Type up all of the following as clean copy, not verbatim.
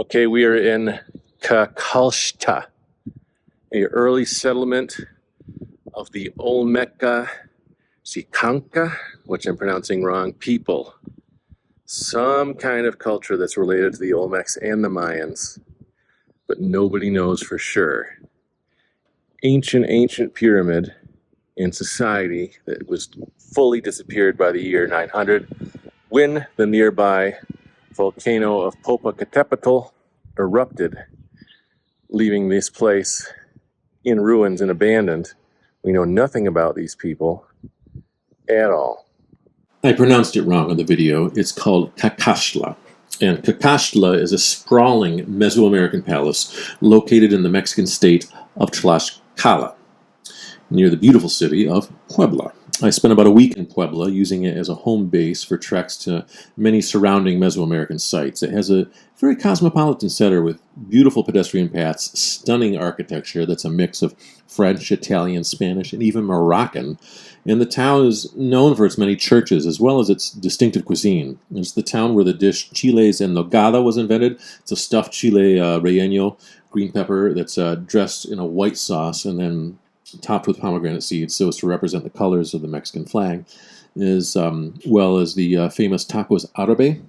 Okay, we are in Cacaxtla, a early settlement of the Olmeca-Xicalanca, which I'm pronouncing wrong, people. Some kind of culture that's related to the Olmecs and the Mayans, but nobody knows for sure. Ancient pyramid in society that was fully disappeared by the year 900 when the nearby volcano of Popocatépetl erupted, leaving this place in ruins and abandoned. We know nothing about these people at all. I pronounced it wrong in the video. It's called Cacaxtla. And Cacaxtla is a sprawling Mesoamerican palace located in the Mexican state of Tlaxcala, near the beautiful city of Puebla. I spent about a week in Puebla, using it as a home base for treks to many surrounding Mesoamerican sites. It has a very cosmopolitan center with beautiful pedestrian paths, stunning architecture that's a mix of French, Italian, Spanish, and even Moroccan. And the town is known for its many churches, as well as its distinctive cuisine. It's the town where the dish chiles en nogada was invented. It's a stuffed chile relleno, green pepper, that's dressed in a white sauce and then topped with pomegranate seeds so as to represent the colors of the Mexican flag, as well as the famous tacos árabe,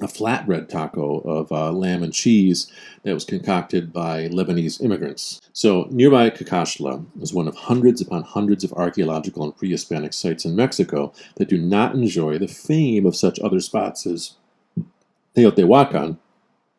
a flatbread taco of lamb and cheese that was concocted by Lebanese immigrants. So nearby Cacaxtla is one of hundreds upon hundreds of archaeological and pre-Hispanic sites in Mexico that do not enjoy the fame of such other spots as Teotihuacan,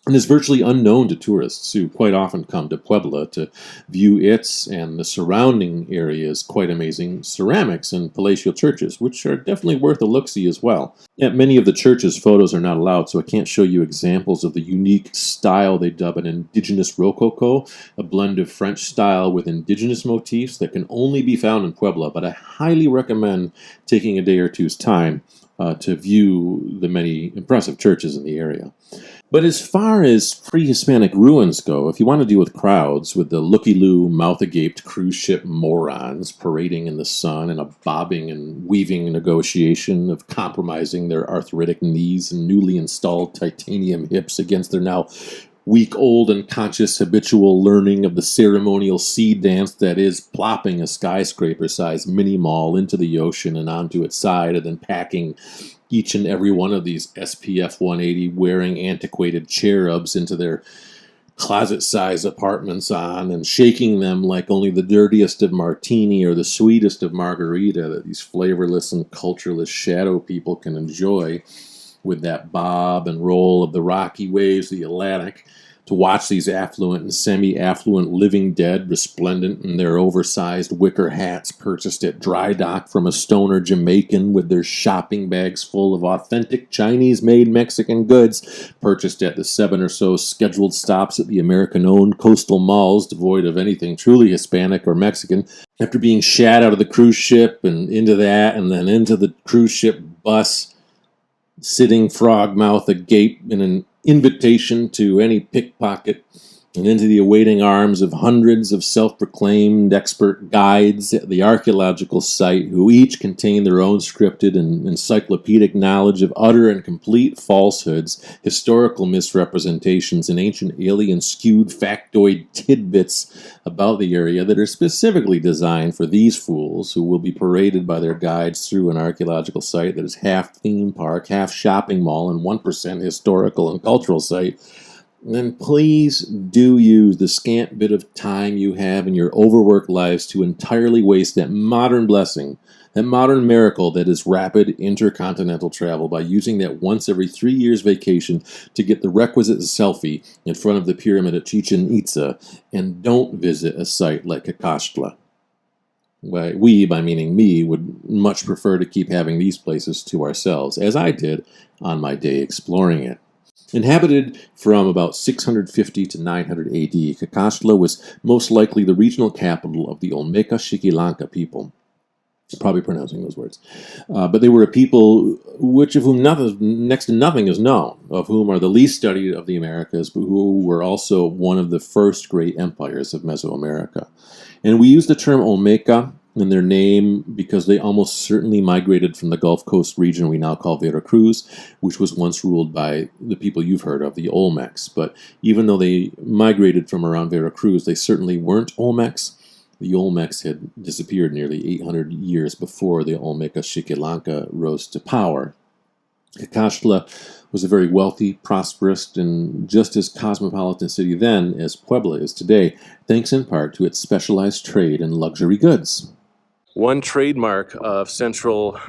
and is virtually unknown to tourists who quite often come to Puebla to view its and the surrounding area's quite amazing ceramics and palatial churches, which are definitely worth a look-see as well. At many of the churches, photos are not allowed, so I can't show you examples of the unique style they dub an indigenous rococo, a blend of French style with indigenous motifs that can only be found in Puebla, but I highly recommend taking a day or two's time to view the many impressive churches in the area. But as far as pre-Hispanic ruins go, if you want to deal with crowds, with the looky-loo, mouth-agaped cruise ship morons parading in the sun in a bobbing and weaving negotiation of compromising their arthritic knees and newly installed titanium hips against their now week-old unconscious habitual learning of the ceremonial sea dance that is plopping a skyscraper-sized mini-mall into the ocean and onto its side and then packing each and every one of these SPF 180 wearing antiquated cherubs into their closet-sized apartments on and shaking them like only the dirtiest of martini or the sweetest of margarita that these flavorless and cultureless shadow people can enjoy with that bob and roll of the rocky waves of the Atlantic, to watch these affluent and semi-affluent living dead resplendent in their oversized wicker hats purchased at dry dock from a stoner Jamaican with their shopping bags full of authentic Chinese-made Mexican goods purchased at the 7 or so scheduled stops at the American-owned coastal malls devoid of anything truly Hispanic or Mexican, after being shat out of the cruise ship and into that and then into the cruise ship bus, sitting frog-mouth agape in an invitation to any pickpocket and into the awaiting arms of hundreds of self-proclaimed expert guides at the archaeological site who each contain their own scripted and encyclopedic knowledge of utter and complete falsehoods, historical misrepresentations, and ancient alien-skewed factoid tidbits about the area that are specifically designed for these fools who will be paraded by their guides through an archaeological site that is half theme park, half shopping mall, and 1% historical and cultural site. Then please do use the scant bit of time you have in your overworked lives to entirely waste that modern blessing, that modern miracle that is rapid intercontinental travel, by using that once every 3 years vacation to get the requisite selfie in front of the pyramid at Chichen Itza, and don't visit a site like Cacaxtla. We, by meaning me, would much prefer to keep having these places to ourselves, as I did on my day exploring it. Inhabited from about 650 to 900 AD, Cacaxtla was most likely the regional capital of the Olmeca-Xicalanca people. I'm probably pronouncing those words. But they were a people which of whom next to nothing is known, of whom are the least studied of the Americas, but who were also one of the first great empires of Mesoamerica. And we use the term Olmeca in their name because they almost certainly migrated from the Gulf Coast region we now call Veracruz, which was once ruled by the people you've heard of, the Olmecs. But even though they migrated from around Veracruz, they certainly weren't Olmecs. The Olmecs had disappeared nearly 800 years before the Olmeca-Xicalanca rose to power. Cacaxtla was a very wealthy, prosperous, and just as cosmopolitan city then as Puebla is today, thanks in part to its specialized trade in luxury goods. One trademark of central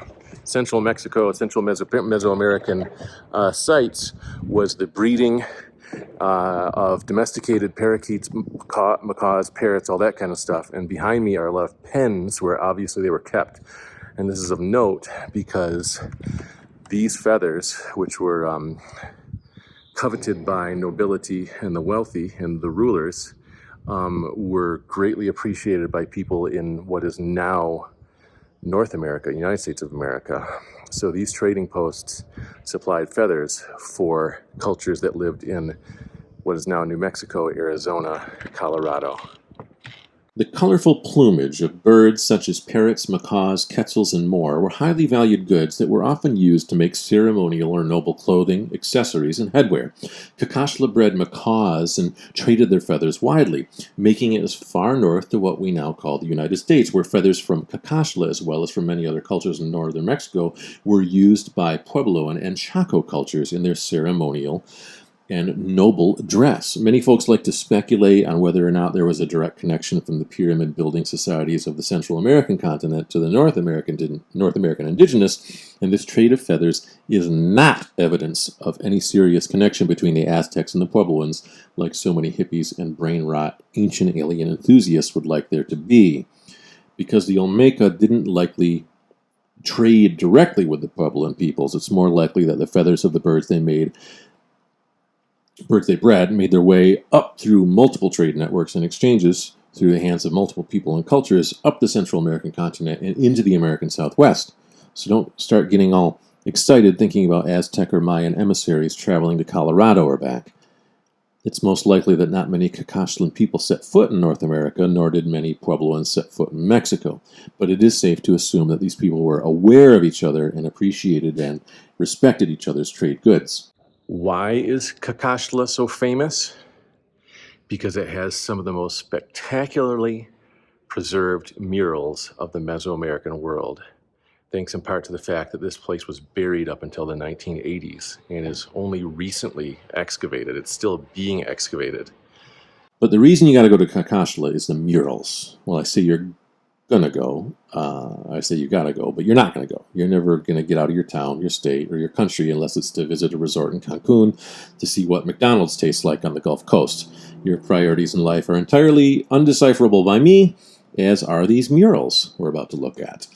Mexico, central Mesoamerican sites was the breeding of domesticated parakeets, macaws, parrots, all that kind of stuff. And behind me are a lot of pens where obviously they were kept. And this is of note because these feathers, which were coveted by nobility and the wealthy and the rulers, were greatly appreciated by people in what is now North America, United States of America. So these trading posts supplied feathers for cultures that lived in what is now New Mexico, Arizona, Colorado. The colorful plumage of birds such as parrots, macaws, quetzals, and more were highly valued goods that were often used to make ceremonial or noble clothing, accessories, and headwear. Cacaxtla bred macaws and traded their feathers widely, making it as far north to what we now call the United States, where feathers from Cacaxtla, as well as from many other cultures in northern Mexico, were used by Puebloan and Chaco cultures in their ceremonial and noble dress. Many folks like to speculate on whether or not there was a direct connection from the pyramid building societies of the Central American continent to the North American indigenous, and this trade of feathers is not evidence of any serious connection between the Aztecs and the Puebloans, like so many hippies and brain rot ancient alien enthusiasts would like there to be. Because the Olmeca didn't likely trade directly with the Puebloan peoples, it's more likely that the feathers of the birds they bred made their way up through multiple trade networks and exchanges through the hands of multiple people and cultures up the Central American continent and into the American Southwest. So don't start getting all excited thinking about Aztec or Mayan emissaries traveling to Colorado or back. It's most likely that not many Cacaxtlan people set foot in North America, nor did many Puebloans set foot in Mexico. But it is safe to assume that these people were aware of each other and appreciated and respected each other's trade goods. Why is Cacaxtla so famous? Because it has some of the most spectacularly preserved murals of the Mesoamerican world, thanks in part to the fact that this place was buried up until the 1980s and is only recently excavated. It's still being excavated. But the reason you got to go to Cacaxtla is the murals. Well, I say you're gonna go. I say you gotta go, but you're not gonna go. You're never gonna get out of your town, your state, or your country unless it's to visit a resort in Cancun to see what McDonald's tastes like on the Gulf Coast. Your priorities in life are entirely undecipherable by me, as are these murals we're about to look at.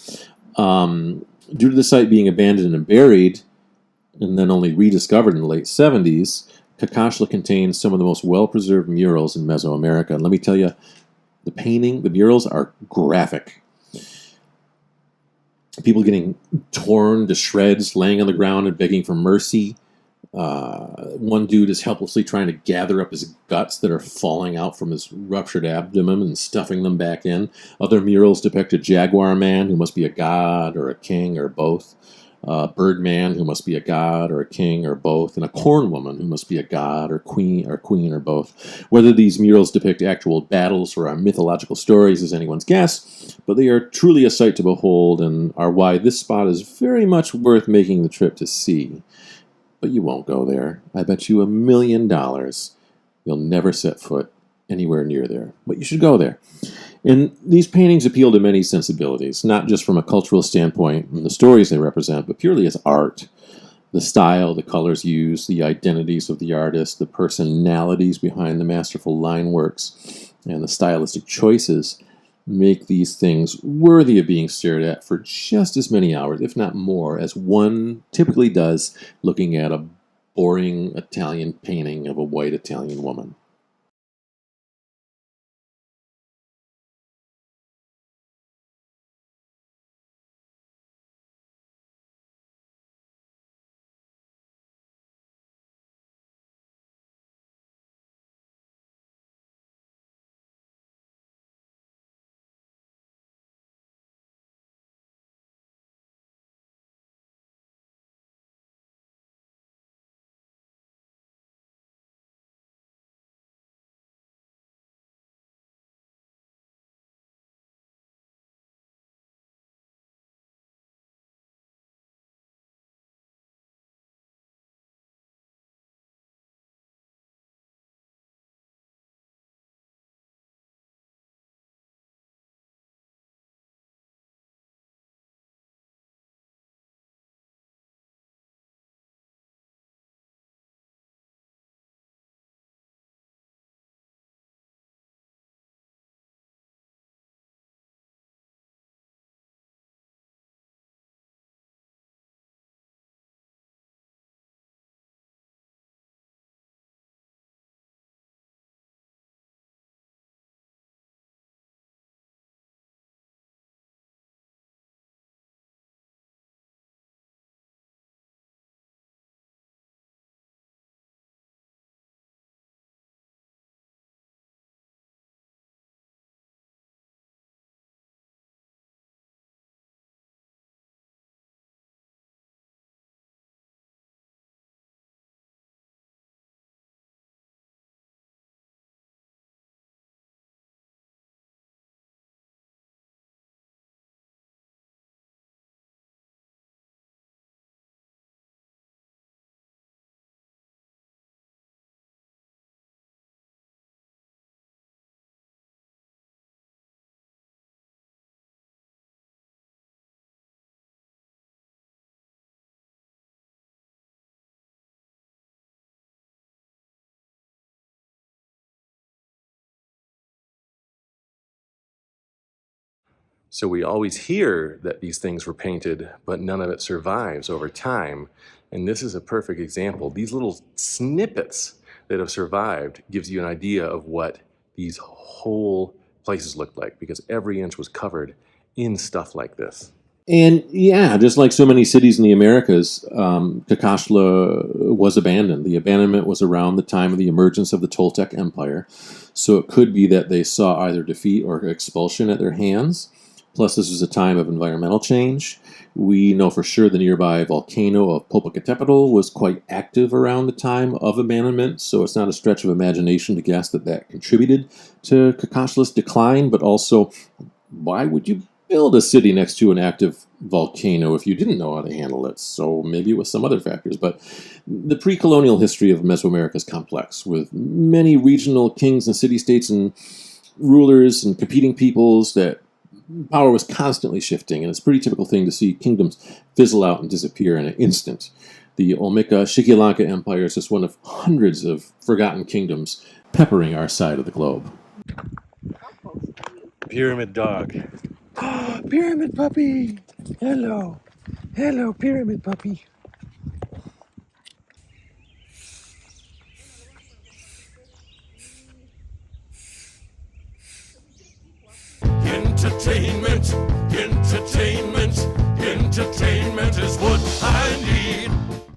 Due to the site being abandoned and buried, and then only rediscovered in the late 70s, Cacaxtla contains some of the most well-preserved murals in Mesoamerica. And let me tell you, the murals are graphic. People getting torn to shreds, laying on the ground and begging for mercy. One dude is helplessly trying to gather up his guts that are falling out from his ruptured abdomen and stuffing them back in. Other murals depict a jaguar man who must be a god or a king or both. Birdman who must be a god or a king or both, and a corn woman who must be a god or queen or both. Whether these murals depict actual battles or are mythological stories is anyone's guess, but they are truly a sight to behold and are why this spot is very much worth making the trip to see. But you won't go there. I bet you $1 million you'll never set foot anywhere near there. But you should go there. And these paintings appeal to many sensibilities, not just from a cultural standpoint and the stories they represent, but purely as art. The style, the colors used, the identities of the artist, the personalities behind the masterful line works, and the stylistic choices make these things worthy of being stared at for just as many hours, if not more, as one typically does looking at a boring Italian painting of a white Italian woman. So we always hear that these things were painted, but none of it survives over time. And this is a perfect example. These little snippets that have survived gives you an idea of what these whole places looked like, because every inch was covered in stuff like this. And yeah, just like so many cities in the Americas, Cacaxtla was abandoned. The abandonment was around the time of the emergence of the Toltec Empire. So it could be that they saw either defeat or expulsion at their hands. Plus, this was a time of environmental change. We know for sure the nearby volcano of Popocatépetl was quite active around the time of abandonment, so it's not a stretch of imagination to guess that that contributed to Cacaxtla's decline. But also, why would you build a city next to an active volcano if you didn't know how to handle it? So maybe it was some other factors. But the pre-colonial history of Mesoamerica is complex, with many regional kings and city-states and rulers and competing peoples that power was constantly shifting, and it's a pretty typical thing to see kingdoms fizzle out and disappear in an instant. The Olmeca-Xicalanca Empire is just one of hundreds of forgotten kingdoms peppering our side of the globe. Pyramid dog. Pyramid puppy! Hello. Hello, pyramid puppy. Entertainment